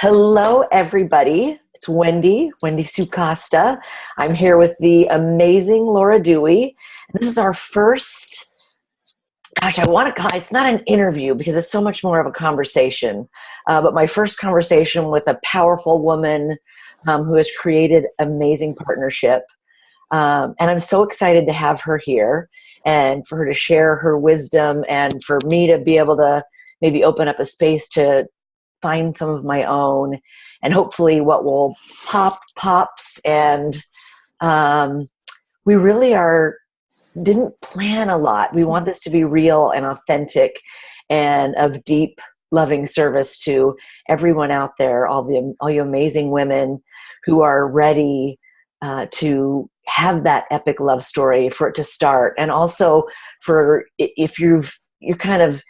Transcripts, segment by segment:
Hello, everybody. It's Wendy Sue Costa. I'm here with the amazing Laura Dewey. This is our first, I want to call it's not an interview because it's so much more of a conversation, but my first conversation with a powerful woman who has created amazing partnership. And I'm so excited to have her here and for her to share her wisdom and for me to be able to maybe open up a space to find some of my own, and hopefully what will pops. And we really didn't plan a lot. We want this to be real and authentic and of deep loving service to everyone out there, all you amazing women who are ready to have that epic love story for it to start. And also for if you're kind of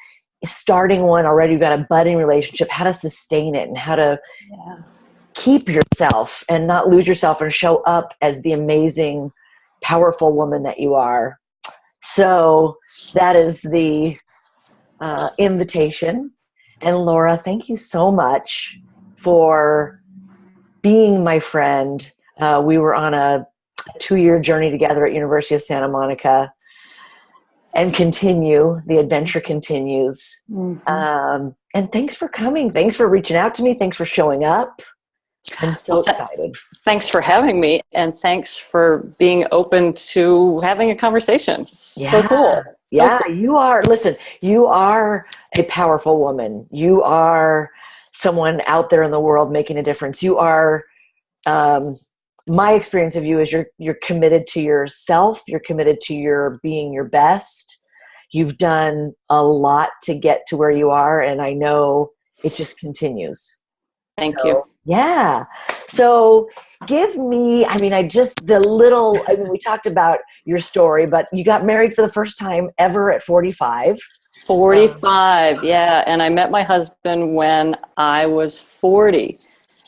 starting one already, you've got a budding relationship, how to sustain it and how to keep yourself and not lose yourself and show up as the amazing, powerful woman that you are. So that is the invitation. And Laura, thank you so much for being my friend. We were on a 2-year journey together at University of Santa Monica. And the adventure continues. Mm-hmm. And thanks for coming. Thanks for reaching out to me. Thanks for showing up. I'm so excited. Thanks for having me. And thanks for being open to having a conversation. So cool. Yeah, so cool. You are a powerful woman. You are someone out there in the world making a difference. You are, my experience of you is you're committed to yourself. You're committed to your being your best. You've done a lot to get to where you are, and I know it just continues. Thank you. Yeah. So give me, we talked about your story, but you got married for the first time ever at 45. 45, yeah. And I met my husband when I was 40.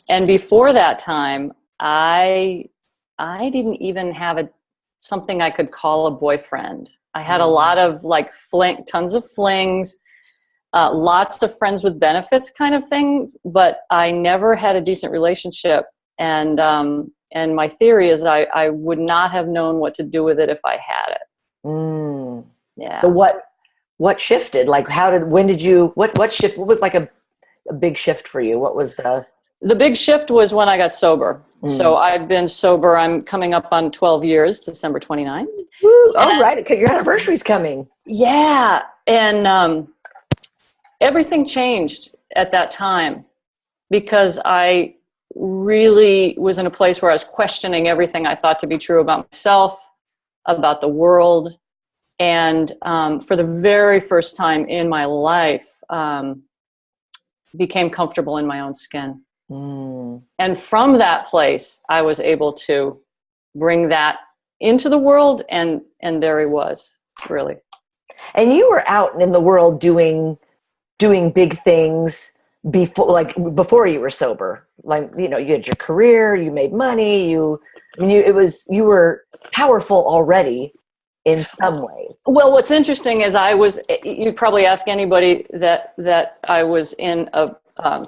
And before that time, I didn't even have something I could call a boyfriend. I had a lot of tons of flings, lots of friends with benefits kind of things, but I never had a decent relationship. And my theory is I would not have known what to do with it if I had it. Mm. Yeah. So what shifted? What shift? What was a big shift for you? What was the big shift was when I got sober. So I've been sober. I'm coming up on 12 years, December 29th. Woo! Oh, right. Your anniversary's coming. Yeah. And everything changed at that time because I really was in a place where I was questioning everything I thought to be true about myself, about the world. And for the very first time in my life, became comfortable in my own skin. And from that place, I was able to bring that into the world, and there he was, really. And you were out in the world doing big things before you were sober. You had your career, you made money, you were powerful already in some ways. Well, what's interesting is you'd probably ask anybody that I was in a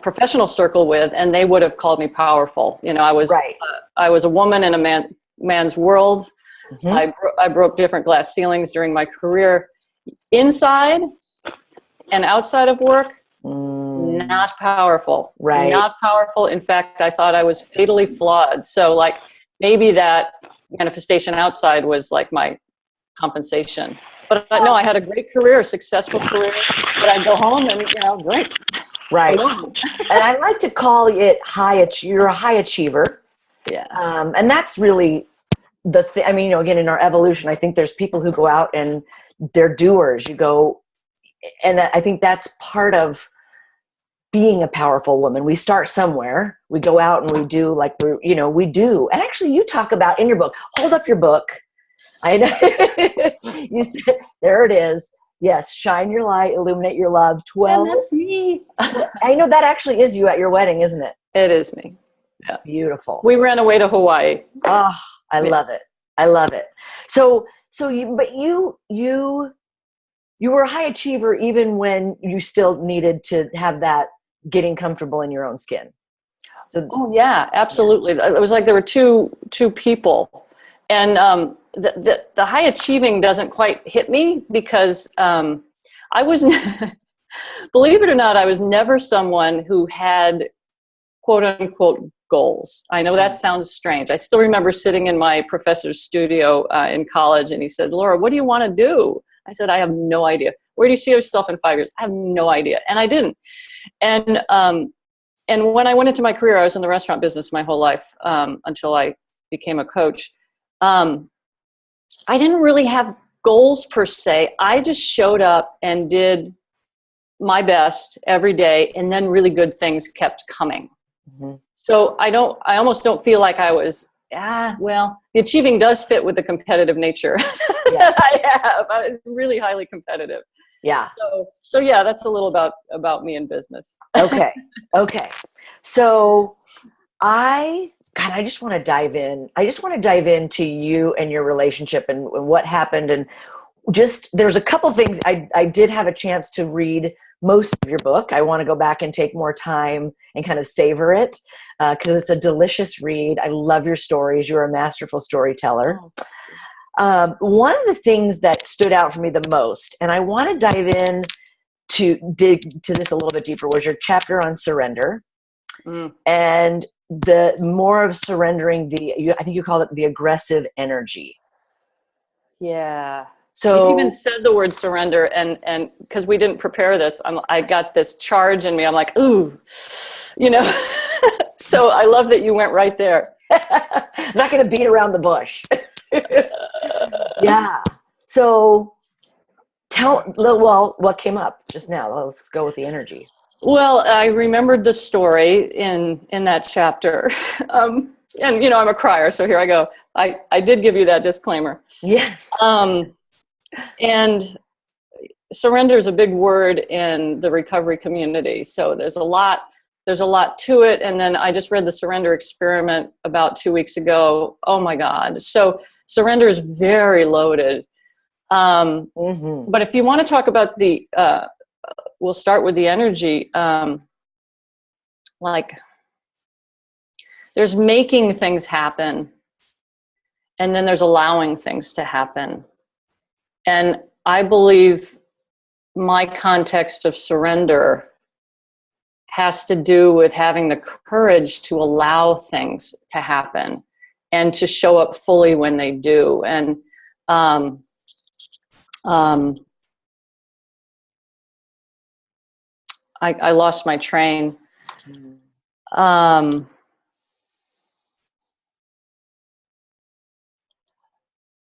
professional circle with, and they would have called me powerful. I was right. I was a woman in a man's world. Mm-hmm. I broke different glass ceilings during my career, inside and outside of work. Not powerful. Right. Not powerful. In fact, I thought I was fatally flawed. So maybe that manifestation outside was my compensation. But no, I had a great career, a successful career. But I'd go home and drink. Right. And I like to call it you're a high achiever. Yes. And that's really the thing. Again, in our evolution, I think there's people who go out and they're doers. And I think that's part of being a powerful woman. We start somewhere. We go out and we do we do. And actually you talk about in your book, hold up your book. I know. You said, there it is. Yes, shine your light, illuminate your love. 12. And that's me. I know that actually is you at your wedding, isn't it? It is me. Yeah. Beautiful. We ran away to Hawaii. Oh, I love it. I love it. So you were a high achiever even when you still needed to have that getting comfortable in your own skin. So, oh yeah, absolutely. It was like there were two people, and the high achieving doesn't quite hit me because I was, believe it or not, I was never someone who had quote unquote goals. I know that sounds strange. I still remember sitting in my professor's studio in college, and he said, "Laura, what do you want to do?" I said, "I have no idea." "Where do you see yourself in 5 years?" "I have no idea," and I didn't. And when I went into my career, I was in the restaurant business my whole life until I became a coach. I didn't really have goals per se. I just showed up and did my best every day, and then really good things kept coming. Mm-hmm. So I almost don't feel like I was, well, the achieving does fit with the competitive nature that I have. I'm really highly competitive. Yeah. So yeah, that's a little about me in business. Okay. So I just want to dive in. I just want to dive into you and your relationship and what happened. And just, there's a couple things. I did have a chance to read most of your book. I want to go back and take more time and kind of savor it because it's a delicious read. I love your stories. You're a masterful storyteller. One of the things that stood out for me the most, and I want to dive in to dig to this a little bit deeper, was your chapter on surrender. And the more of surrendering I think you call it the aggressive energy. Yeah. So you even said the word surrender, and because we didn't prepare this, I got this charge in me. I'm like, ooh, So I love that you went right there. I'm not going to beat around the bush. Yeah. So what came up just now? Let's go with the energy. Well, I remembered the story in that chapter. And, I'm a crier, so here I go. I did give you that disclaimer. Yes. And surrender is a big word in the recovery community. So there's a lot to it. And then I just read the surrender experiment about 2 weeks ago. Oh my God. So surrender is very loaded. But if you want to talk about we'll start with the energy. Like there's making things happen, and then there's allowing things to happen. And I believe my context of surrender has to do with having the courage to allow things to happen and to show up fully when they do. And I lost my train.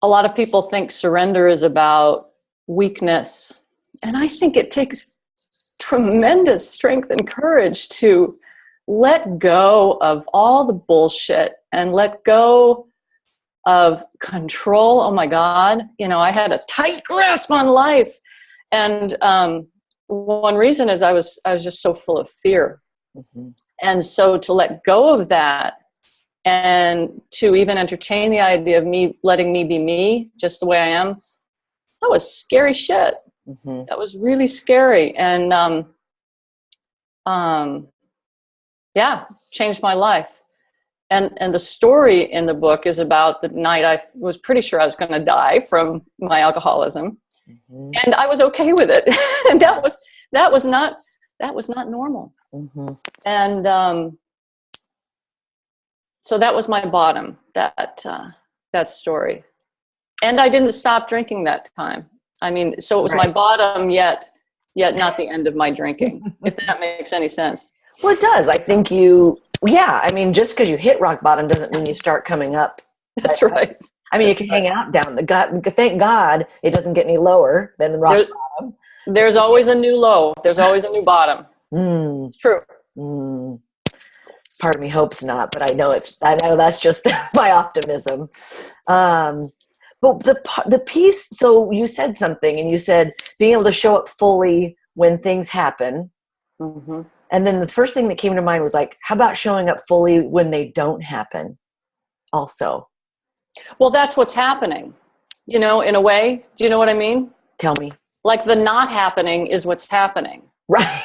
A lot of people think surrender is about weakness. And I think it takes tremendous strength and courage to let go of all the bullshit and let go of control. Oh my God. I had a tight grasp on life. And one reason is I was just so full of fear. And so to let go of that and to even entertain the idea of letting me be me, just the way I am, that was scary shit. That was really scary. And changed my life. And the story in the book is about the night I was pretty sure I was going to die from my alcoholism. And I was okay with it. And that was not normal. And so that was my bottom, that story. And I didn't stop drinking that time. I mean, so it was my bottom, yet not the end of my drinking, if that makes any sense. Well, it does. I think just because you hit rock bottom doesn't mean you start coming up. That's right. I mean, you can hang out down thank God it doesn't get any lower than the rock bottom. There's always a new low. There's always a new bottom. It's true. Part of me hopes not, but I know that's just my optimism. But the piece, so you said something, and you said being able to show up fully when things happen. And then the first thing that came to mind was like, how about showing up fully when they don't happen also? Well, that's what's happening, in a way. Do you know what I mean? Tell me. Like the not happening is what's happening. Right.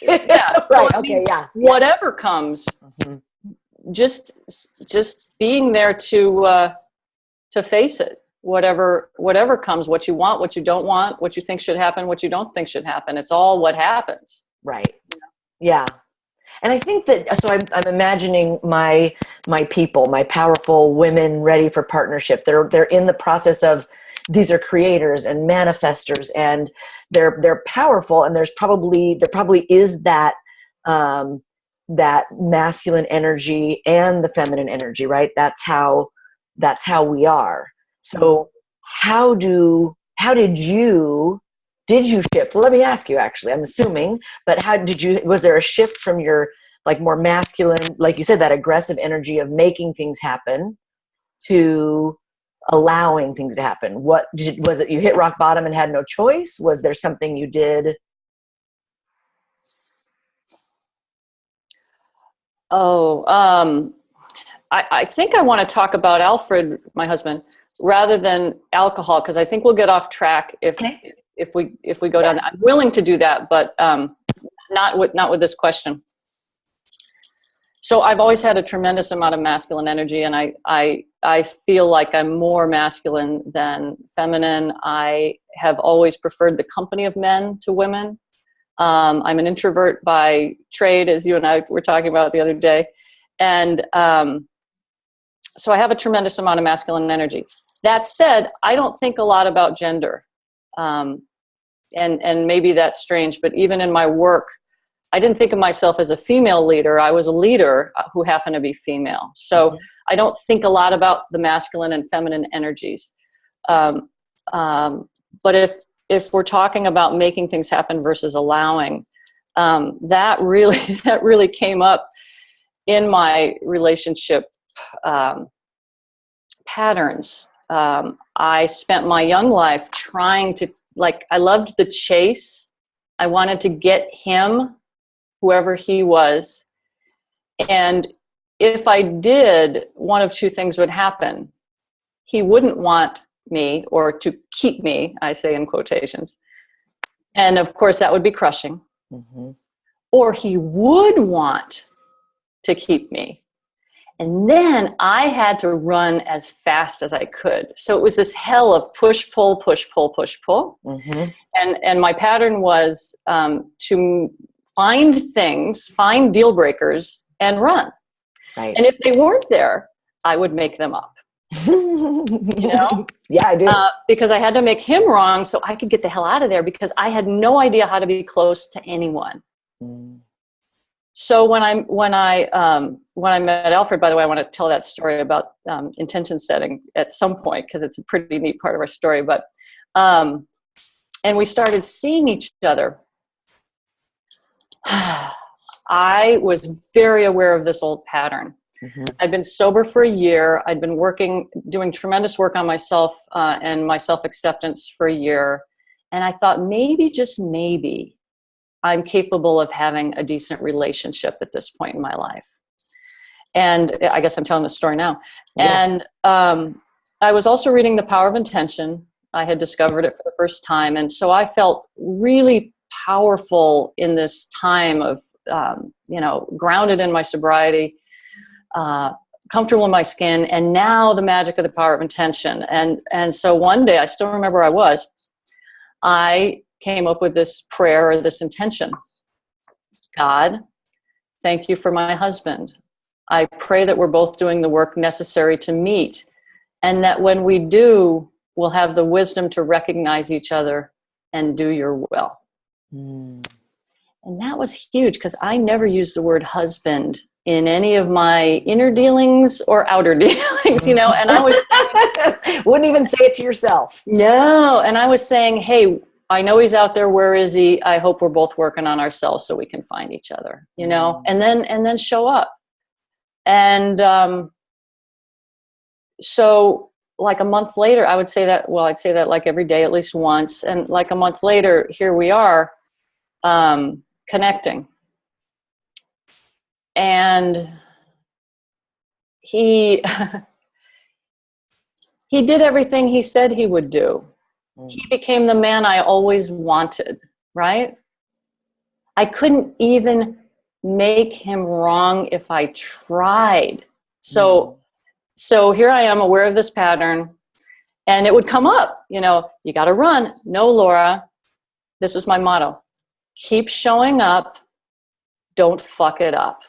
Yeah. Right. So, I Okay. mean, Yeah. whatever comes, just being there to face it. Whatever comes, what you want, what you don't want, what you think should happen, what you don't think should happen. It's all what happens. Right. Yeah. And I think that, so I'm imagining my people, my powerful women ready for partnership. They're in the process of, these are creators and manifestors, and they're powerful. And there probably is that, that masculine energy and the feminine energy, right? That's how we are. So did you shift? Well, let me ask you, actually, I'm assuming, but was there a shift from your like more masculine, like you said, that aggressive energy of making things happen to allowing things to happen? Was it you hit rock bottom and had no choice? Was there something you did? Oh, I think I want to talk about Alfred, my husband, rather than alcohol, because I think we'll get off track if we go down that. I'm willing to do that, but not with this question. So I've always had a tremendous amount of masculine energy, and I feel like I'm more masculine than feminine. I have always preferred the company of men to women. I'm an introvert by trade, as you and I were talking about the other day. And so I have a tremendous amount of masculine energy. That said, I don't think a lot about gender. And maybe that's strange, but even in my work, I didn't think of myself as a female leader. I was a leader who happened to be female. So I don't think a lot about the masculine and feminine energies. But if we're talking about making things happen versus allowing, that really came up in my relationship patterns. I spent my young life trying to, I loved the chase. I wanted to get him, whoever he was. And if I did, one of two things would happen. He wouldn't want me, or to keep me, I say in quotations. And of course, that would be crushing. Mm-hmm. Or he would want to keep me. And then I had to run as fast as I could. So it was this hell of push, pull, push, pull, push, pull. Mm-hmm. And my pattern was to find deal breakers and run. Right. And if they weren't there, I would make them up. You know? Yeah, I do. Because I had to make him wrong so I could get the hell out of there, because I had no idea how to be close to anyone. Mm. So when I met Alfred, by the way, I want to tell that story about intention setting at some point, because it's a pretty neat part of our story. But and we started seeing each other. I was very aware of this old pattern. Mm-hmm. I'd been sober for a year. I'd been doing tremendous work on myself and my self-acceptance for a year. And I thought, maybe, just maybe, I'm capable of having a decent relationship at this point in my life. And I guess I'm telling the story now. Yeah. And I was also reading The Power of Intention. I had discovered it for the first time. And so I felt really powerful in this time of, grounded in my sobriety, comfortable in my skin, and now the magic of the power of intention. And so one day, I still remember I came up with this prayer, or this intention. God, thank you for my husband. I pray that we're both doing the work necessary to meet, and that when we do, we'll have the wisdom to recognize each other and do your will. Mm. And that was huge, because I never used the word husband in any of my inner dealings or outer dealings, and I was saying, wouldn't even say it to yourself. No. And I was saying, hey, I know he's out there. Where is he? I hope we're both working on ourselves so we can find each other, and then show up. And so like a month later, I'd say that like every day, at least once. And like a month later, here we are, connecting. And he did everything he said he would do. He became the man I always wanted, right? I couldn't even make him wrong if I tried. So here I am, aware of this pattern, and it would come up, you got to run. No, Laura, this was my motto. Keep showing up. Don't fuck it up.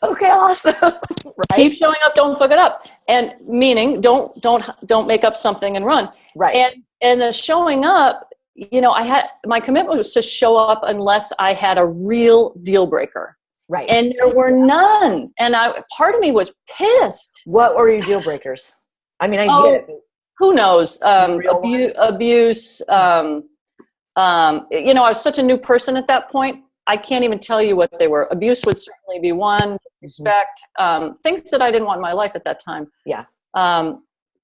Okay, awesome. Right? Keep showing up. Don't fuck it up. And meaning, don't make up something and run. Right. And the showing up, my commitment was to show up unless I had a real deal breaker. Right. And there were none. And part of me was pissed. What were your deal breakers? I mean, I get it. Who knows? Abuse. I was such a new person at that point. I can't even tell you what they were. Abuse would certainly be one. Respect. Things that I didn't want in my life at that time. Yeah.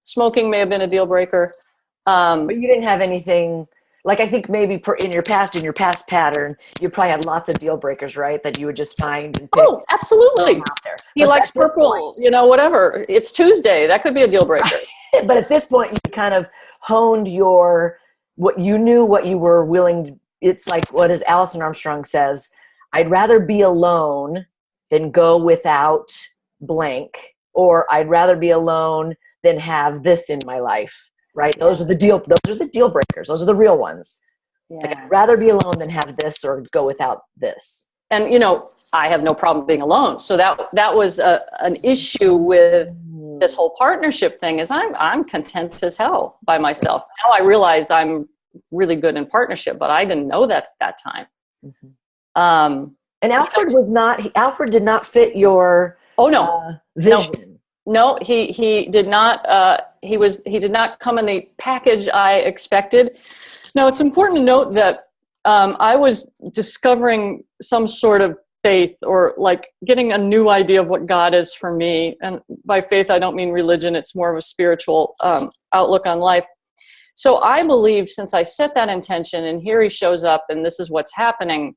Smoking may have been a deal breaker. But you didn't have anything, like I think maybe in your past pattern, you probably had lots of deal breakers, right? That you would just find and pick. Oh, absolutely. Out there. He likes purple, whatever. It's Tuesday. That could be a deal breaker. But at this point, you kind of honed what you were willing to. It's like what as Alison Armstrong says, I'd rather be alone than go without blank, or I'd rather be alone than have this in my life. Right? Those are the deal breakers. Those are the real ones. Yeah. Like, I'd rather be alone than have this or go without this. And I have no problem being alone. So that was an issue with this whole partnership thing. Is I'm content as hell by myself. Now I realize I'm really good in partnership, but I didn't know that at that time. And Alfred did not fit your vision. No, he did not. He did not come in the package I expected. Now, it's important to note that I was discovering some sort of faith, or like getting a new idea of what God is for me. And by faith, I don't mean religion. It's more of a spiritual outlook on life. So I believe, since I set that intention, and here he shows up, and this is what's happening,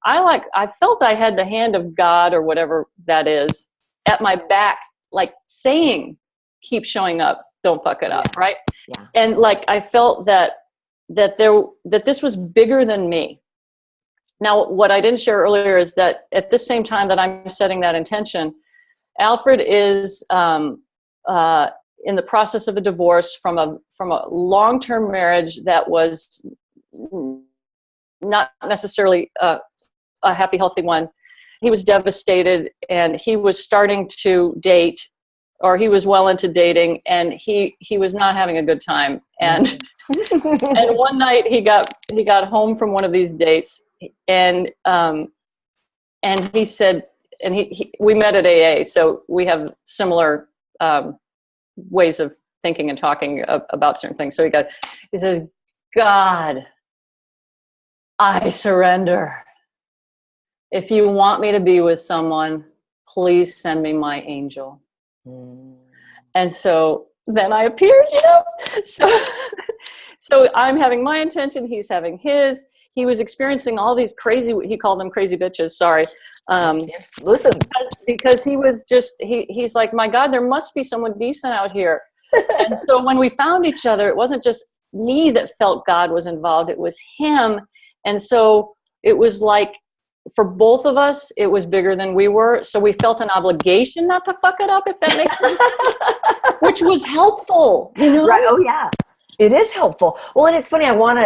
I felt I had the hand of God, or whatever that is, at my back, like saying, keep showing up, don't fuck it up, right? Yeah. And like I felt that this was bigger than me. Now, what I didn't share earlier is that at the same time that I'm setting that intention, Alfred is in the process of a divorce from a long-term marriage that was not necessarily a happy, healthy one. He was devastated, and he was starting to date, or he was well into dating, and he was not having a good time. And and one night he got home from one of these dates, and he said, and we met at AA, so we have similar ways of thinking and talking about certain things. So he says, God, I surrender. If you want me to be with someone, please send me my angel. And so then I appeared, So I'm having my intention. He's having his. He was experiencing all these crazy, he called them crazy bitches, sorry. Listen. Because he was just, he's like, my God, there must be someone decent out here. And so when we found each other, it wasn't just me that felt God was involved, it was him. And so it was like, for both of us, it was bigger than we were. So we felt an obligation not to fuck it up, if that makes sense, which was helpful, Right. Oh yeah, it is helpful. Well, and it's funny. I want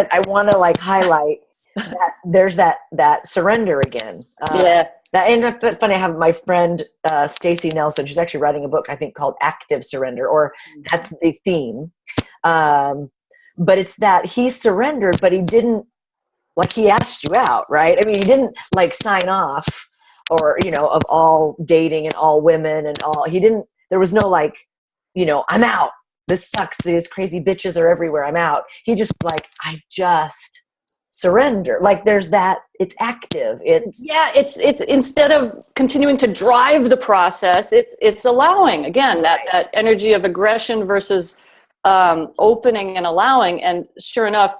to like highlight that there's that surrender again. Yeah. And it's funny. I have my friend Stacy Nelson. She's actually writing a book, I think, called Active Surrender, or that's the theme. But it's that he surrendered, but he didn't. Like, he asked you out, right? I mean, he didn't like sign off, or, of all dating and all women and all, he didn't, there was no like, I'm out. This sucks. These crazy bitches are everywhere. I'm out. He just like, I just surrender. Like, there's that, it's active. It's instead of continuing to drive the process, it's allowing, again, that energy of aggression versus opening and allowing. And sure enough,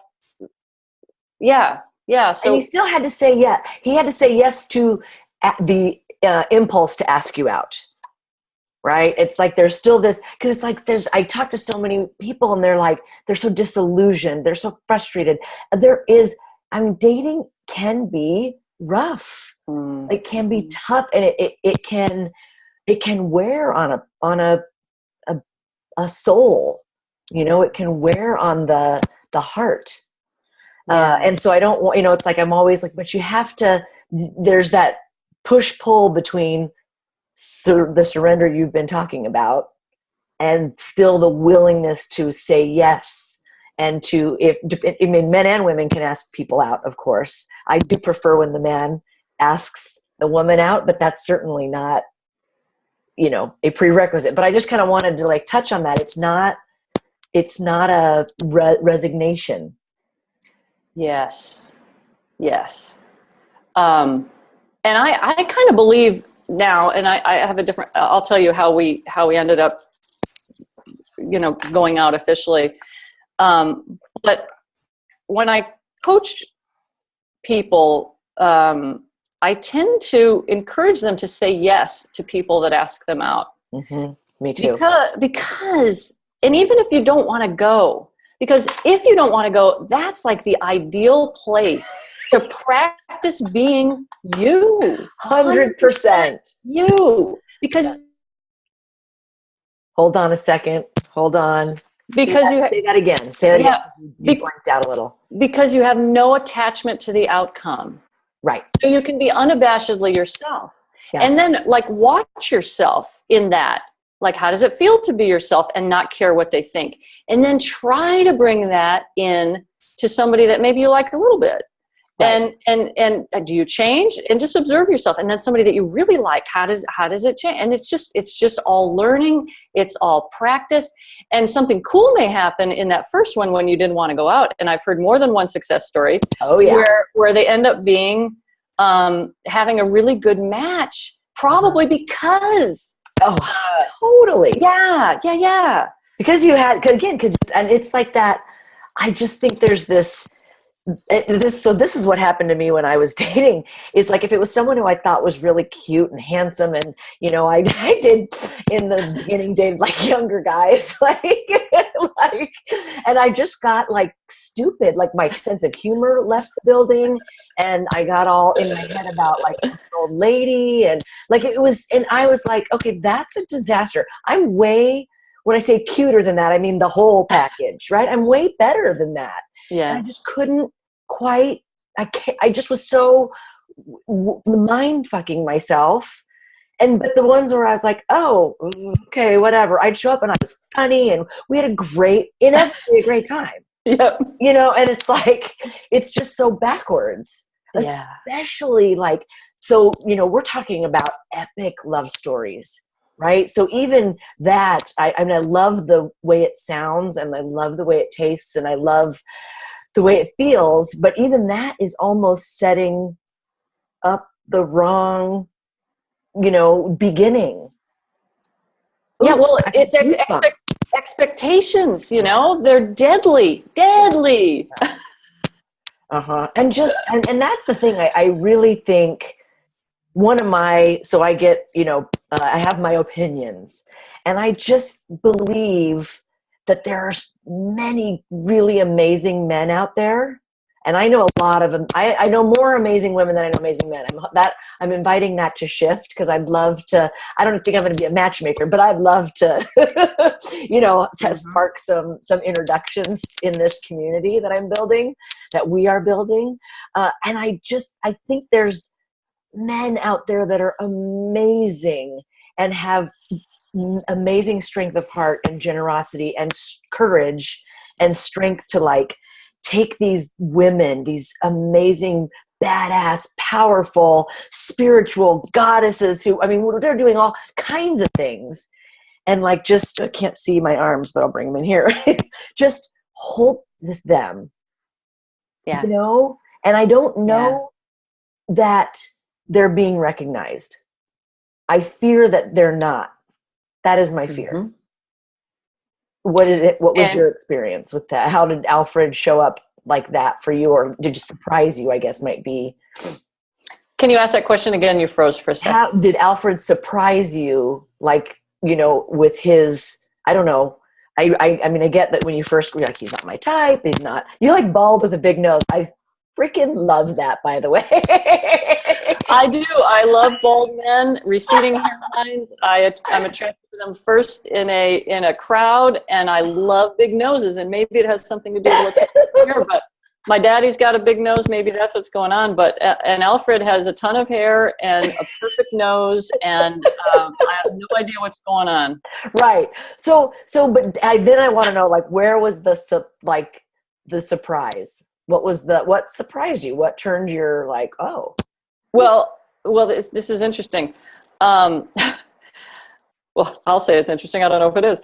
yeah. So and he still had to say yes. He had to say yes to the impulse to ask you out. right? It's like there's still this, because it's like I talk to so many people and they're like, they're so disillusioned, they're so frustrated. Dating can be rough. It can be tough, and it can wear on a soul. It can wear on the heart. And so I don't want, it's like I'm always like, but you have to. There's that push pull between the surrender you've been talking about, and still the willingness to say yes, and men and women can ask people out, of course. I do prefer when the man asks the woman out, but that's certainly not, a prerequisite. But I just kind of wanted to like touch on that. It's not a resignation. Yes. And I kind of believe now, and I have I'll tell you how we ended up, going out officially. But when I coach people, I tend to encourage them to say yes to people that ask them out. Mm-hmm. Me too. Because, and even if you don't want to go, because if you don't want to go, that's like the ideal place to practice being you. 100% you. Because hold on a second. Hold on. Because say that again. Say that again. You blanked out a little. Because you have no attachment to the outcome. Right. So you can be unabashedly yourself. Yeah. And then like watch yourself in that. Like, how does it feel to be yourself and not care what they think? And then try to bring that in to somebody that maybe you like a little bit. Right. And do you change? And just observe yourself. And then somebody that you really like, how does it change? And it's just all learning. It's all practice. And something cool may happen in that first one when you didn't want to go out. And I've heard more than one success story. Oh yeah. Where they end up being, having a really good match, probably because. Oh, totally. Yeah. Because and it's like that. I just think there's this. So this is what happened to me when I was dating, is like, if it was someone who I thought was really cute and handsome, and I did in the beginning date like younger guys, and I just got like stupid, like my sense of humor left the building, and I got all in my head about like an old lady, and like and I was like, okay, that's a disaster. When I say cuter than that, I mean the whole package, right? I'm way better than that. Yeah. And I just couldn't quite, I just was so mind fucking myself. But the ones where I was like, oh, okay, whatever. I'd show up and I was funny and we had a great time. Yep. And it's like, it's just so backwards. Yeah. Especially like, so, we're talking about epic love stories. Right. So even that, I love the way it sounds, and I love the way it tastes, and I love the way it feels. But even that is almost setting up the wrong, beginning. Yeah. Well, it's expectations, they're deadly. Uh-huh. And that's the thing. I really think I have my opinions, and I just believe that there are many really amazing men out there. And I know a lot of them. I know more amazing women than I know amazing men. I'm inviting that to shift, because I'd love to, I don't think I'm going to be a matchmaker, but I'd love to, to spark some introductions in this community that we are building. And I think there's men out there that are amazing and have amazing strength of heart and generosity and courage and strength to like take these women, these amazing, badass, powerful, spiritual goddesses they're doing all kinds of things, and like, just, I can't see my arms, but I'll bring them in here. Just hold them. Yeah. And I don't know that they're being recognized. I fear that they're not. That is my fear. Mm-hmm. What was your experience with that? How did Alfred show up like that for you, or did it surprise you, I guess might be. Can you ask that question again? You froze for a second. How did Alfred surprise you, like with his, I don't know. I mean, I get that when you first, you're like, he's not my type. He's not, you like bald with a big nose. I freaking love that, by the way. I do. I love bald men, receding hairlines. I'm attracted to them first in a crowd, and I love big noses. And maybe it has something to do with what's here, but my daddy's got a big nose. Maybe that's what's going on. But and Alfred has a ton of hair and a perfect nose, and I have no idea what's going on. Right. But then I want to know, like, where was the surprise? What surprised you? What turned your like, oh? Well, this is interesting. Well, I'll say it's interesting. I don't know if it is.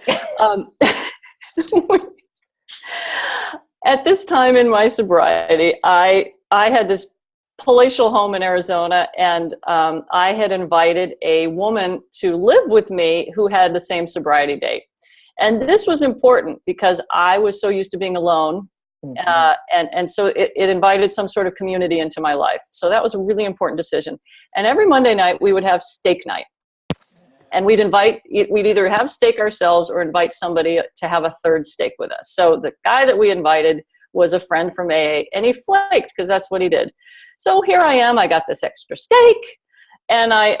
At this time in my sobriety, I had this palatial home in Arizona, and I had invited a woman to live with me who had the same sobriety date. And this was important because I was so used to being alone. And so it invited some sort of community into my life. So that was a really important decision. And every Monday night we would have steak night, and we'd either have steak ourselves or invite somebody to have a third steak with us. So the guy that we invited was a friend from AA, and he flaked because that's what he did. So here I am, I got this extra steak, and I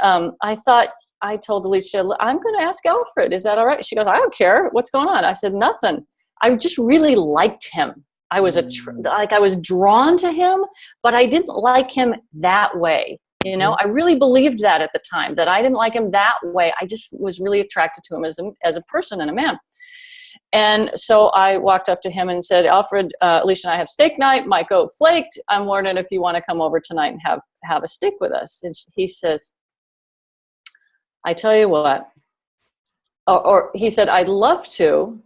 told Alicia, I'm going to ask Alfred, is that all right? She goes, I don't care. What's going on? I said, nothing. I just really liked him. I was I was drawn to him, but I didn't like him that way. I really believed that at the time, that I didn't like him that way. I just was really attracted to him as a person and a man. And so I walked up to him and said, Alfred, Alicia and I have steak night. My goat flaked. I'm wondering if you want to come over tonight and have a steak with us. And he says, I tell you what, or he said, I'd love to,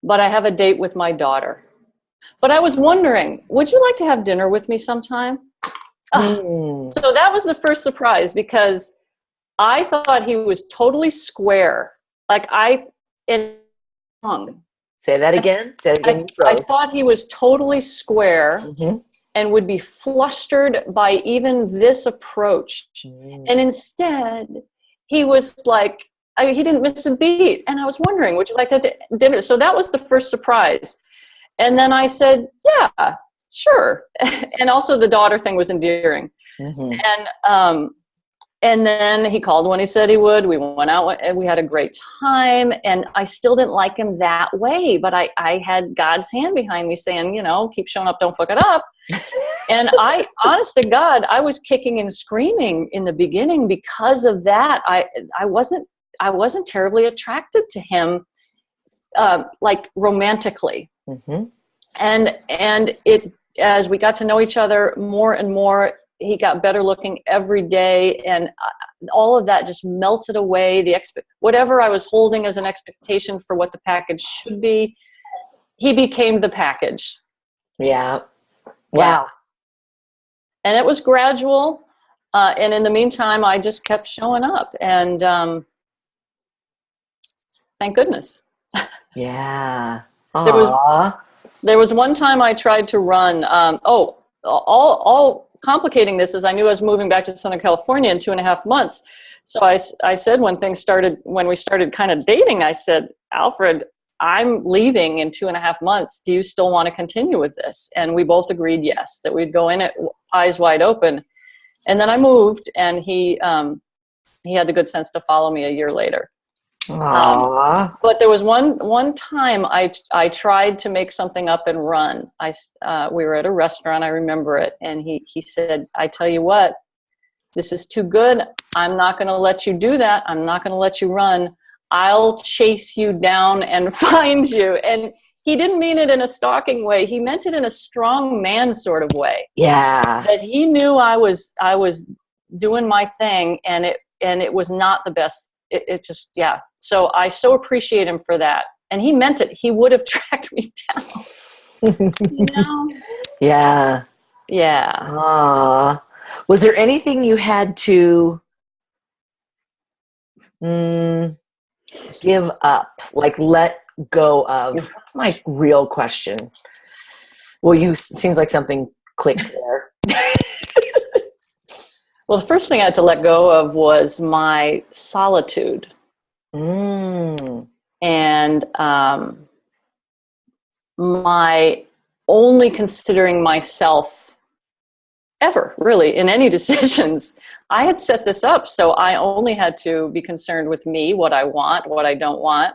but I have a date with my daughter. But I was wondering, would you like to have dinner with me sometime? So that was the first surprise, because I thought he was totally square. Say that again. I thought he was totally square and would be flustered by even this approach. And instead, he was like, he didn't miss a beat. And I was wondering, would you like to have dinner? So that was the first surprise. And then I said, yeah, sure. And also the daughter thing was endearing. And then he called when he said he would. We went out and we had a great time. And I still didn't like him that way, but I had God's hand behind me saying, keep showing up, don't fuck it up. And honest to God, I was kicking and screaming in the beginning because of that. I wasn't terribly attracted to him, like romantically. And it, as we got to know each other more and more, he got better looking every day, and all of that just melted away. Whatever I was holding as an expectation for what the package should be, he became the package. Yeah. Wow. And it was gradual. And in the meantime, I just kept showing up, and thank goodness. Yeah. There was one time I tried to run. All complicating this is I knew I was moving back to Southern California in 2.5 months. So I said when we started kind of dating, I said, Alfred, I'm leaving in 2.5 months. Do you still want to continue with this? And we both agreed yes, that we'd go in it eyes wide open. And then I moved, and he had the good sense to follow me a year later. But there was one time I tried to make something up and run. We were at a restaurant, I remember it, and he said, I tell you what, this is too good. I'm not going to let you do that. I'm not going to let you run. I'll chase you down and find you. And he didn't mean it in a stalking way. He meant it in a strong man sort of way. Yeah. That he knew I was doing my thing, and it was not the best. It just, yeah. So I so appreciate him for that. And he meant it. He would have tracked me down. Yeah. Yeah. Was there anything you had to give up, like let go of? That's my real question. Well, seems like something clicked there. Well, the first thing I had to let go of was my solitude. Mm. And my only considering myself ever really in any decisions, I had set this up so I only had to be concerned with me, what I want, what I don't want.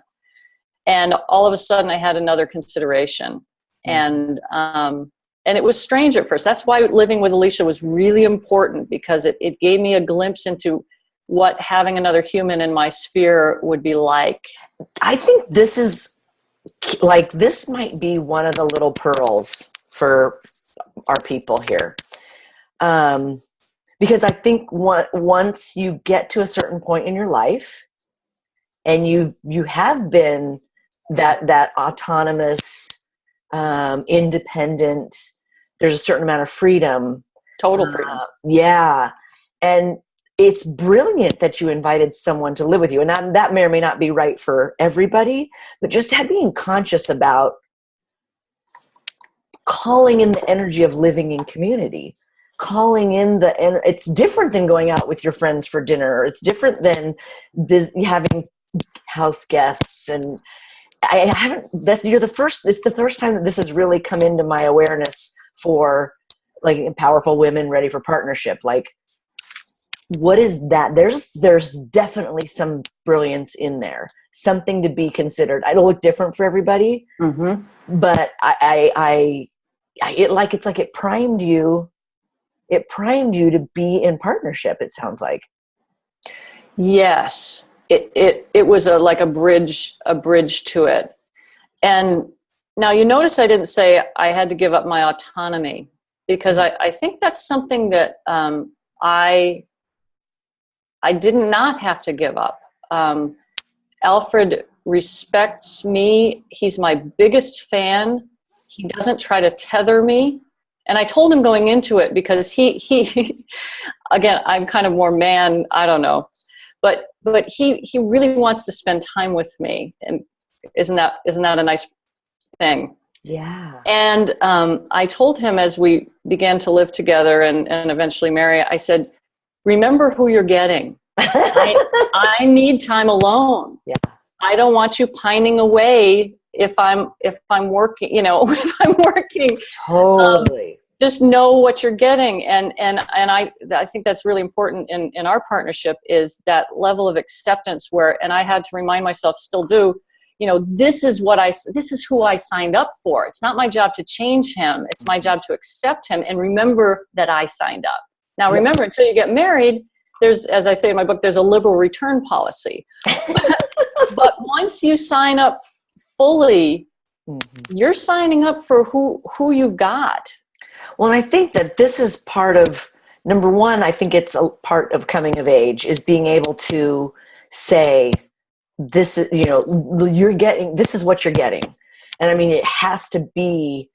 And all of a sudden I had another consideration. Mm. And it was strange at first. That's why living with Alicia was really important, because it gave me a glimpse into what having another human in my sphere would be like. I think this is like, this might be one of the little pearls for our people here. Because I think once you get to a certain point in your life and you have been that autonomous, independent, there's a certain amount of freedom. Total freedom. Yeah. And it's brilliant that you invited someone to live with you. And that may or may not be right for everybody, but just being conscious about calling in the energy of living in community, calling in it's different than going out with your friends for dinner. It's different than having house guests. And it's the first time that this has really come into my awareness for like powerful women ready for partnership. Like, what is that? There's definitely some brilliance in there, something to be considered. It'll look different for everybody, but it's like it primed you to be in partnership, it sounds like. Yes, it was like a bridge to it. And now you notice I didn't say I had to give up my autonomy, because I think that's something that I did not have to give up. Alfred respects me. He's my biggest fan. He doesn't try to tether me. And I told him going into it, because he again, I'm kind of more man, I don't know. But he really wants to spend time with me. And isn't that a nice thing? Yeah. And I told him, as we began to live together and eventually marry, I said, remember who you're getting. I need time alone. Yeah. I don't want you pining away if I'm working, if I'm working. Totally. Just know what you're getting. And I think that's really important in our partnership, is that level of acceptance and I had to remind myself, still do, this is who I signed up for. It's not my job to change him. It's my job to accept him and remember that I signed up. Now, remember, until you get married, there's, as I say in my book, there's a liberal return policy. But once you sign up fully, you're signing up for who you've got. Well, and I think that this is part of, number one, I think it's a part of coming of age, is being able to say, this is, this is what you're getting. And I mean, it has to be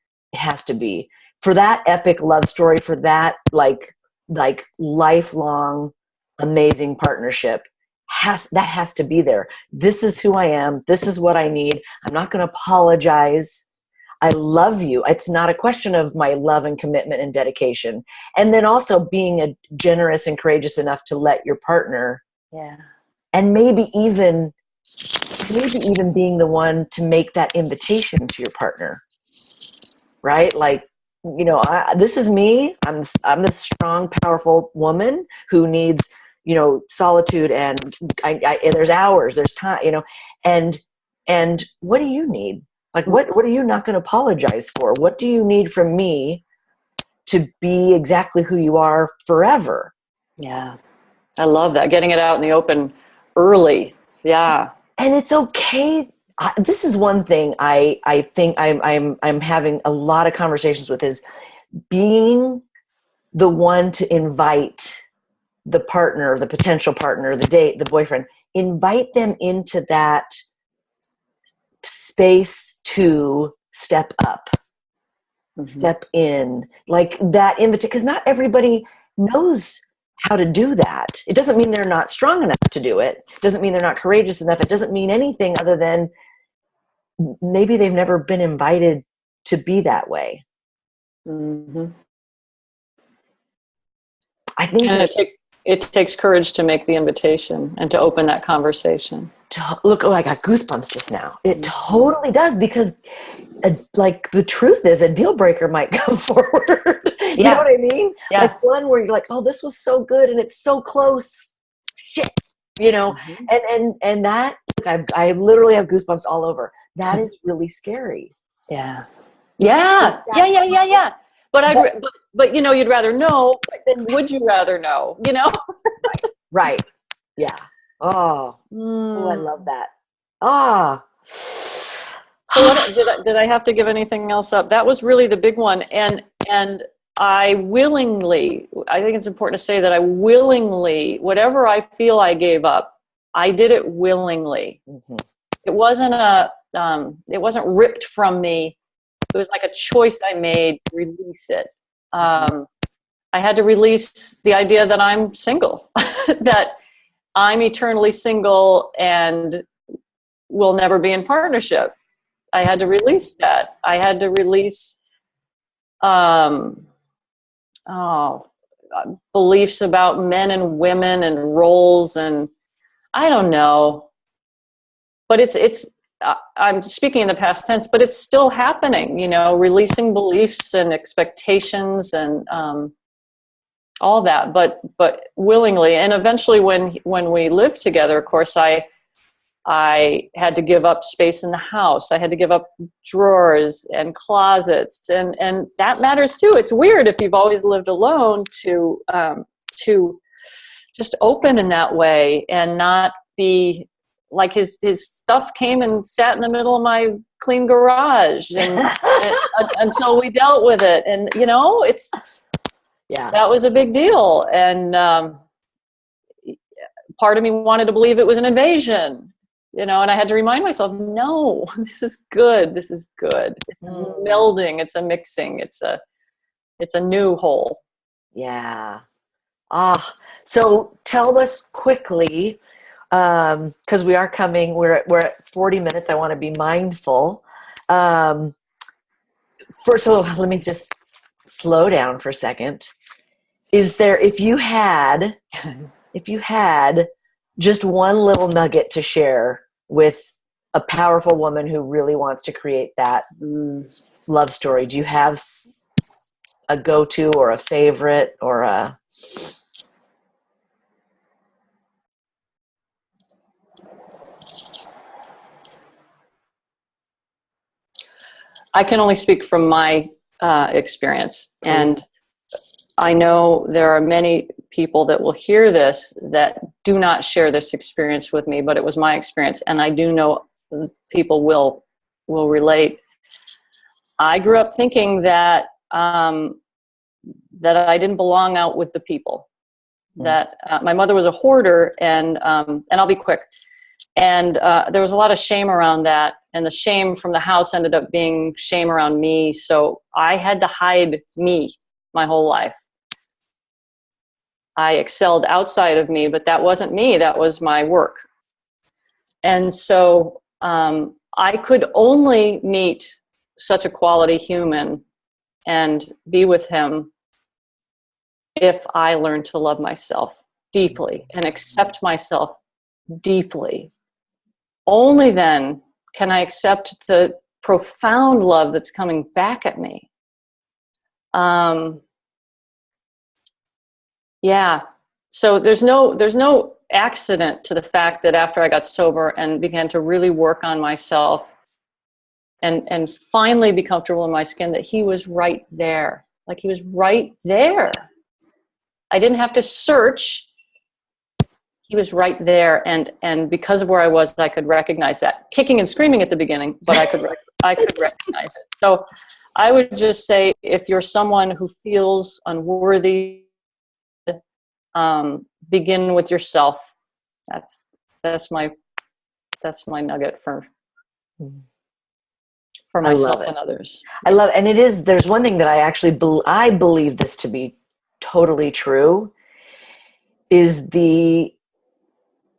for that epic love story, for that like lifelong amazing partnership, that has to be there. This is who I am. This is what I need. I'm not going to apologize. I love you. It's not a question of my love and commitment and dedication. And then also being generous and courageous enough to let your partner, and maybe even being the one to make that invitation to your partner, right? Like, this is me. I'm this strong, powerful woman who needs, solitude, and there's hours, there's time, and what do you need? Like, what are you not going to apologize for? What do you need from me to be exactly who you are forever? Yeah. I love that. Getting it out in the open early. Yeah. And it's okay. This is one thing I think I'm having a lot of conversations with, is being the one to invite the partner, the potential partner, the date, the boyfriend, invite them into that space to step up, step in, like that invitation, because not everybody knows how to do that. It doesn't mean they're not strong enough to do it. It doesn't mean they're not courageous enough. It doesn't mean anything other than maybe they've never been invited to be that way. I think It takes courage to make the invitation and to open that conversation. Look, oh, I got goosebumps just now. It totally does, because like the truth is a deal breaker might come forward. You know what I mean? Yeah. Like one where you're like, oh, this was so good and it's so close. Shit. You know, and that, look, I literally have goosebumps all over. That is really scary. Yeah. Yeah. But you know, you'd rather know, but then would you rather know, you know? Right. Yeah. Oh, I love that. Ah. So what, did I have to give anything else up? That was really the big one. And I think it's important to say that I willingly, whatever I feel I gave up, I did it willingly. Mm-hmm. It wasn't ripped from me. It was like a choice I made to release it. I had to release the idea that I'm single, that I'm eternally single and will never be in partnership. I had to release that. I had to release beliefs about men and women and roles, and I don't know. But I'm speaking in the past tense, but it's still happening, you know, releasing beliefs and expectations and all that, but willingly. And eventually when we lived together, of course, I had to give up space in the house. I had to give up drawers and closets, and that matters too. It's weird if you've always lived alone to just open in that way and not be like his stuff came and sat in the middle of my clean garage and until we dealt with it. And you know, that was a big deal. And part of me wanted to believe it was an invasion. You know, and I had to remind myself, no, this is good. This is good. It's a melding. It's a mixing. It's a new whole. Yeah. So tell us quickly, because we're at 40 minutes. I want to be mindful. First of all, let me just slow down for a second. If you had just one little nugget to share with a powerful woman who really wants to create that love story, do you have a go-to or a favorite or a... I can only speak from my experience. And I know there are many people that will hear this that do not share this experience with me, but it was my experience. And I do know people will relate. I grew up thinking that that I didn't belong out with the people. That my mother was a hoarder, and I'll be quick. And there was a lot of shame around that, and the shame from the house ended up being shame around me. So I had to hide me my whole life. I excelled outside of me, but that wasn't me. That was my work. And so I could only meet such a quality human and be with him if I learned to love myself deeply and accept myself deeply. Only then can I accept the profound love that's coming back at me. Yeah. So there's no accident to the fact that after I got sober and began to really work on myself and finally be comfortable in my skin, that he was right there. Like he was right there. I didn't have to search. He was right there, and because of where I was, I could recognize that. Kicking and screaming at the beginning, but I could recognize it. So I would just say, if you're someone who feels unworthy, begin with yourself. That's my nugget for myself and others. I love, and it is. There's one thing that I actually I believe this to be totally true, is the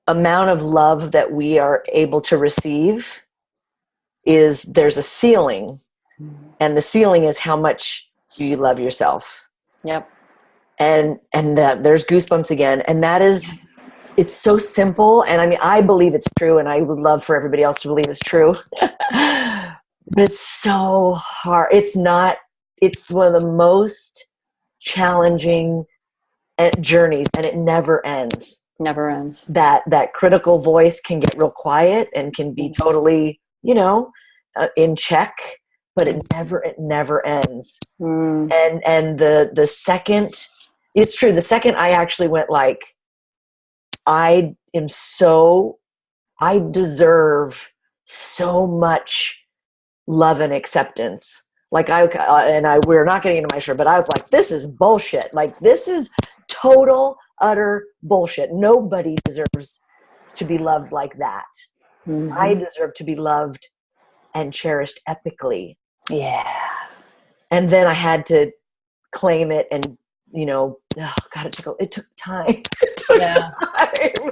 amount of love that we are able to receive there's a ceiling, and the ceiling is how much you love yourself. Yep. there's goosebumps again. And that is, it's so simple. And I mean, I believe it's true, and I would love for everybody else to believe it's true. But it's so hard. It's one of the most challenging journeys, and it never ends. Never ends. That critical voice can get real quiet and can be totally, in check, but it never ends. And the second, it's true. The second I actually went like, I deserve so much love and acceptance. Like we're not getting into my shirt, but I was like, this is bullshit. Like, this is total, utter bullshit. Nobody deserves to be loved like that. I deserve to be loved and cherished epically. Yeah. And then I had to claim it, and God, it took time. It took time.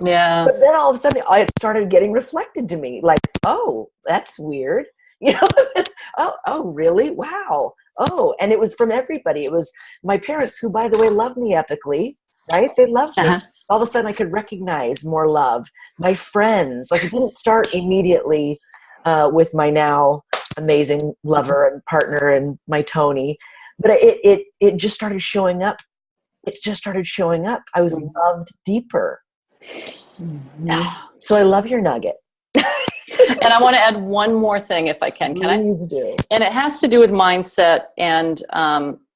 Yeah. But then all of a sudden it started getting reflected to me, like, oh, that's weird. Oh, really? Wow. Oh, and it was from everybody. It was my parents, who, by the way, love me epically, right? They love me. All of a sudden I could recognize more love. My friends, like, it didn't start immediately with my now amazing lover and partner and my Tony, but it just started showing up. It just started showing up. I was loved deeper. So I love your nugget. And I want to add one more thing, if I can. Please do. And it has to do with mindset and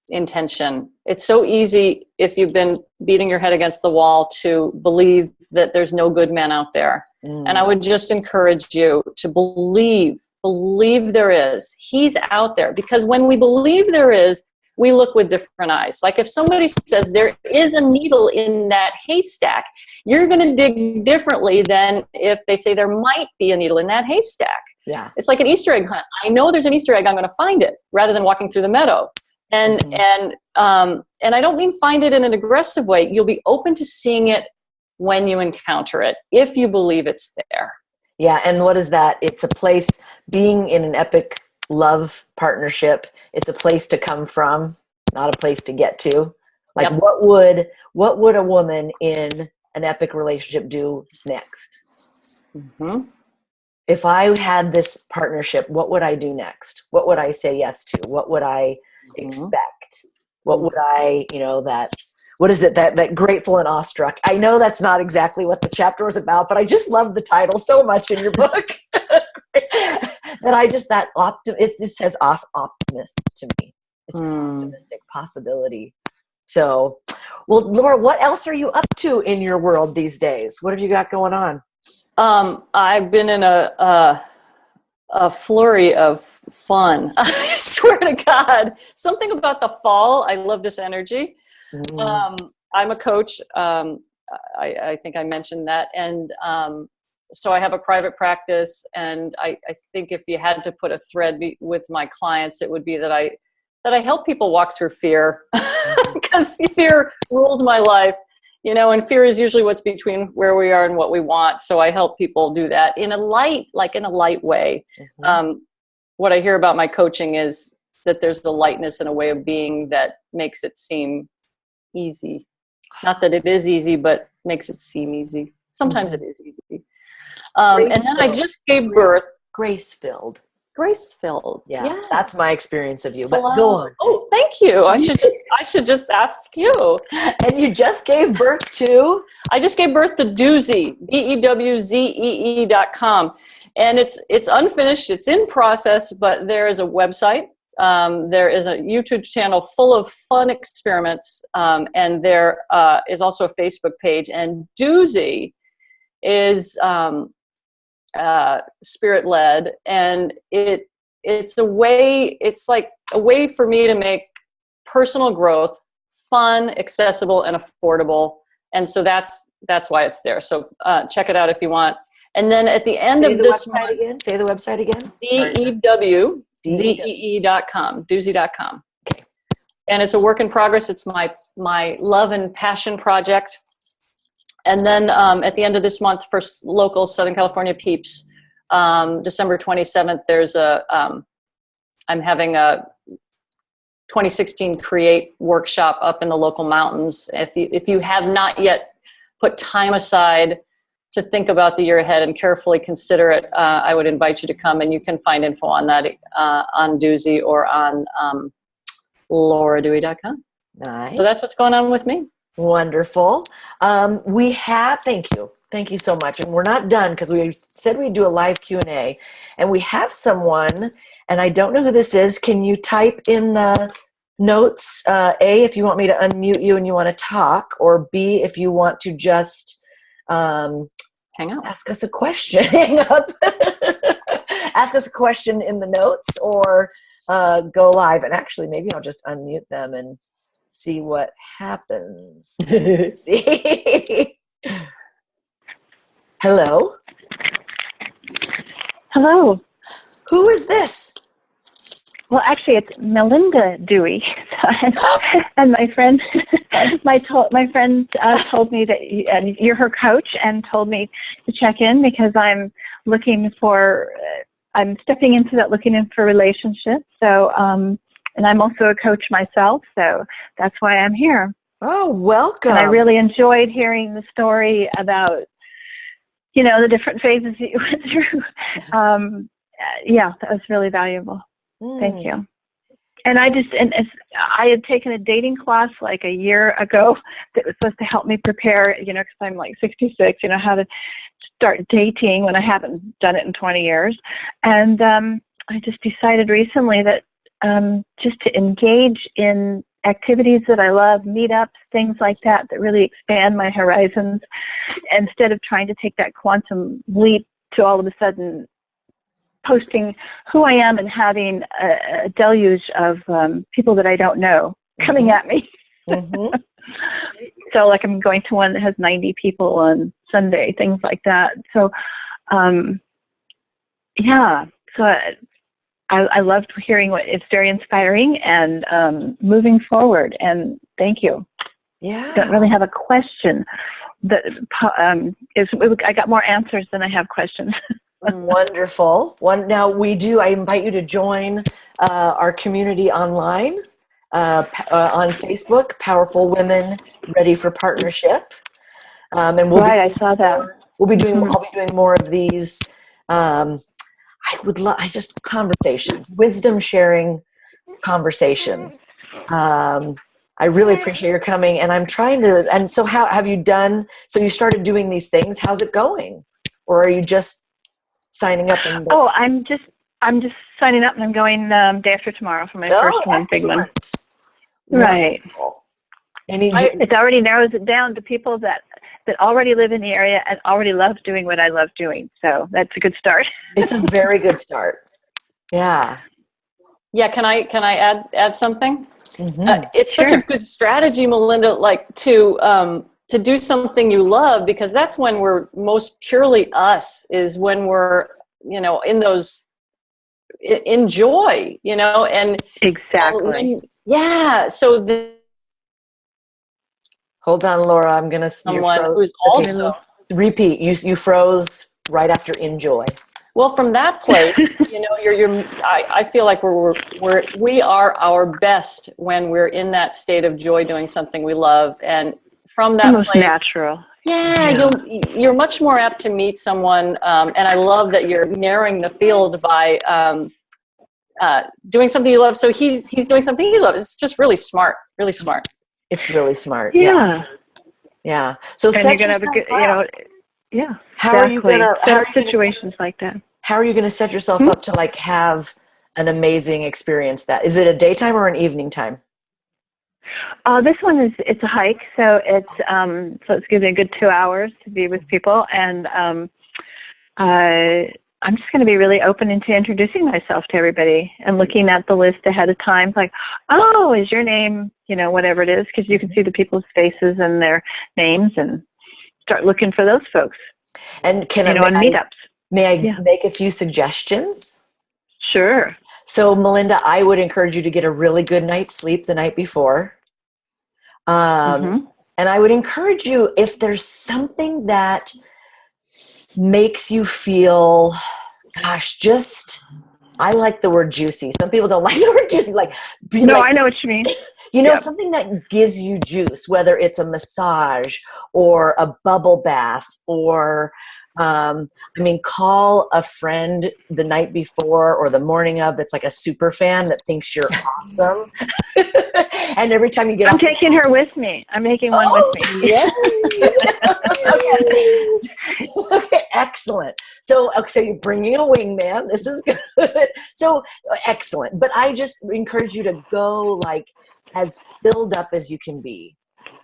intention. It's so easy, if you've been beating your head against the wall, to believe that there's no good men out there. And I would just encourage you to believe there is. He's out there. Because when we believe there is, we look with different eyes. Like, if somebody says there is a needle in that haystack, you're going to dig differently than if they say there might be a needle in that haystack. Yeah. It's like an Easter egg hunt. I know there's an Easter egg, I'm going to find it, rather than walking through the meadow. And I don't mean find it in an aggressive way. You'll be open to seeing it when you encounter it, if you believe it's there. Yeah. And what is that? It's a place, being in an epic love partnership. It's a place to come from, not a place to get to. Like, what would a woman in an epic relationship do next? If I had this partnership, what would I do next? What would I say yes to? What would I expect? What would I, what is it, that grateful and awestruck? I know that's not exactly what the chapter was about, but I just love the title so much in your book. It just says optimist to me. It's just optimistic possibility. So, well, Laura, what else are you up to in your world these days? What have you got going on? I've been in a flurry of fun. I swear to God, something about the fall. I love this energy. I'm a coach. I think I mentioned that. And so I have a private practice, and I think if you had to put a thread with my clients, it would be that I help people walk through fear, because fear ruled my life, and fear is usually what's between where we are and what we want. So I help people do that in a light way. What I hear about my coaching is that there's the lightness and a way of being that makes it seem easy. Not that it is easy, but makes it seem easy. Sometimes it is easy. And then I just gave birth. Grace-filled. Yeah. Yes. That's my experience of you. But go on. Oh, thank you. I should just ask you. And you just gave birth to? I just gave birth to Dewzee, DEWZEE.com. And it's unfinished. It's in process, but there is a website. There is a YouTube channel full of fun experiments. And there is also a Facebook page. And Dewzee is spirit-led, and it's like a way for me to make personal growth fun, accessible, and affordable. And so that's why it's there. So check it out if you want. And then at the end of this month, say the website again. DEWZEE.com, Dewzee.com. Okay. And it's a work in progress. It's my love and passion project. And then at the end of this month, for local Southern California peeps, December 27th, I'm having a 2016 Create workshop up in the local mountains. If you have not yet put time aside to think about the year ahead and carefully consider it, I would invite you to come, and you can find info on that on Doozy or on lauradewey.com. Nice. So that's what's going on with me. Wonderful. Thank you so much. And we're not done because we said we'd do a live Q&A, and we have someone, and I don't know who this is. Can you type in the notes, A, if you want me to unmute you and you want to talk, or B, if you want to just hang out, ask us a question. Hang up. Ask us a question in the notes, or go live. And actually, maybe I'll just unmute them and see what happens. Hello. Hello. Who is this? Well, actually, it's Melinda Dewey, and my friend, my friend told me that you're her coach, and told me to check in because I'm stepping into that, looking in for relationships. So, and I'm also a coach myself, so that's why I'm here. Oh, welcome. And I really enjoyed hearing the story about, the different phases that you went through. Yeah, that was really valuable. Thank you. And I had taken a dating class like a year ago that was supposed to help me prepare, because I'm like 66, how to start dating when I haven't done it in 20 years. And I just decided recently that just to engage in activities that I love, meetups, things like that really expand my horizons, instead of trying to take that quantum leap to all of a sudden posting who I am and having a deluge of people that I don't know coming at me. Mm-hmm. So like I'm going to one that has 90 people on Sunday, things like that. So, yeah, so I loved hearing it's very inspiring and moving forward. And thank you. Yeah. I don't really have a question. I got more answers than I have questions. Wonderful. Now I invite you to join our community online on Facebook, Powerful Women Ready for Partnership. And I saw that. I'll be doing more of these. Conversations, wisdom sharing conversations. I really appreciate your coming, and I'm trying to. And so, how have you done? So you started doing these things. How's it going? Or are you just signing up? I'm just signing up, and I'm going day after tomorrow for my first one, big one. Right. It already narrows it down to people that already live in the area and already love doing what I love doing. So that's a good start. It's a very good start. Yeah. Yeah. Can I add something? Mm-hmm. It's such a good strategy, Melinda, like to do something you love, because that's when we're most purely us, is when we're, in those, in joy, and exactly. So hold on, Laura. I'm going to someone who's also repeat. You froze right after enjoy. Well, from that place, I feel like we are our best when we're in that state of joy, doing something we love, and from that most place, natural. Yeah, you're much more apt to meet someone, and I love that you're narrowing the field by doing something you love. So he's doing something he loves. It's just really smart. Really smart. It's really smart. Yeah. Yeah. So and you're gonna have a good, yeah. How are you gonna situations like that? How are you gonna set yourself up to like have an amazing experience? Is it a daytime or an evening time? This one it's a hike, so it's giving me a good 2 hours to be with people, and I'm just going to be really open into introducing myself to everybody and looking at the list ahead of time, like, oh, is your name, whatever it is, because you can see the people's faces and their names and start looking for those folks. And on meetups. May I make a few suggestions? Sure. So, Melinda, I would encourage you to get a really good night's sleep the night before. And I would encourage you, if there's something that makes you feel, gosh, just I like the word juicy. Some people don't like the word juicy. Like, No, I know what you mean. Yep. Something that gives you juice, whether it's a massage or a bubble bath or, call a friend the night before or the morning of that's like a super fan that thinks you're awesome. And every time you get I'm taking her with me. I'm making one with me. Yay. Okay, excellent. So you're bringing a wingman. This is good. So excellent. But I just encourage you to go like as filled up as you can be.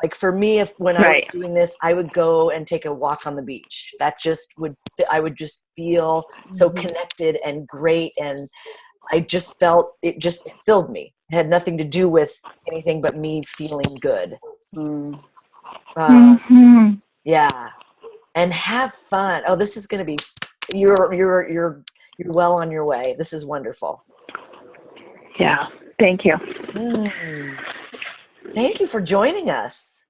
Like for me, when I was doing this, I would go and take a walk on the beach. I would just feel so connected and great. And I just felt, it filled me. It had nothing to do with anything but me feeling good. Yeah. And have fun. Oh, this is going to be, you're well on your way. This is wonderful. Yeah. Thank you. Thank you for joining us.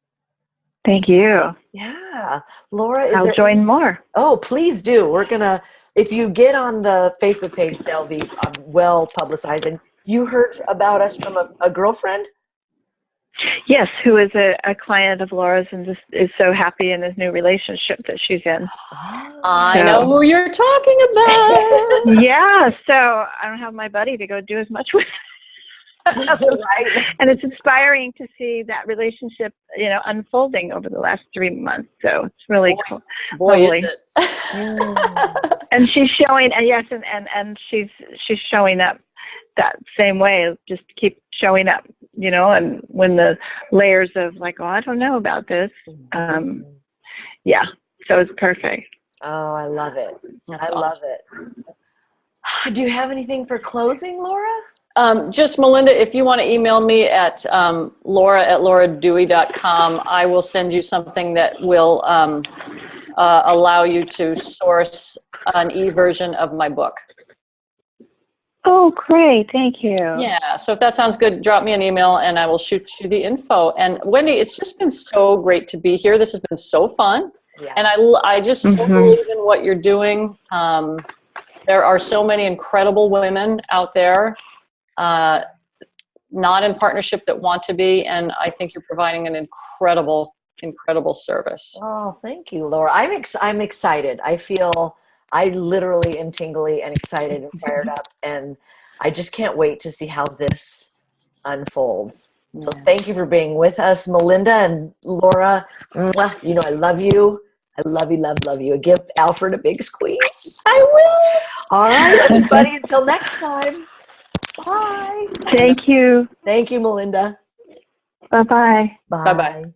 Thank you. Yeah. Laura, I'll join more. Oh, please do. We're going to, if you get on the Facebook page, they'll be well publicized. And you heard about us from a girlfriend? Yes, who is a client of Laura's and just is so happy in this new relationship that she's in. I know who you're talking about. Yeah, so I don't have my buddy to go do as much with. Right. And it's inspiring to see that relationship, unfolding over the last 3 months. So it's really cool. Boy, is it. And she's showing, and she's showing up that same way. Just keep showing up, and when the layers of like, oh, I don't know about this. Yeah. So it's perfect. Oh, I love it. That's love it. Do you have anything for closing, Laura? Just Melinda, if you want to email me at laura@lauradewey.com, I will send you something that will allow you to source an e-version of my book. Oh, great. Thank you. Yeah, so if that sounds good, drop me an email and I will shoot you the info. And Wendy, it's just been so great to be here. This has been so fun. Yeah. And I just so believe in what you're doing. There are so many incredible women out there, not in partnership that want to be. And I think you're providing an incredible service. Oh, thank you, Laura. I'm excited. I literally am tingly and excited and fired up, and I just can't wait to see how this unfolds. So thank you for being with us, Melinda and Laura. Mwah, I love you. I love you, love you. Give Alfred a big squeeze. I will. All right, everybody, until next time. Bye. Thank you. Thank you, Melinda. Bye-bye. Bye. Bye-bye.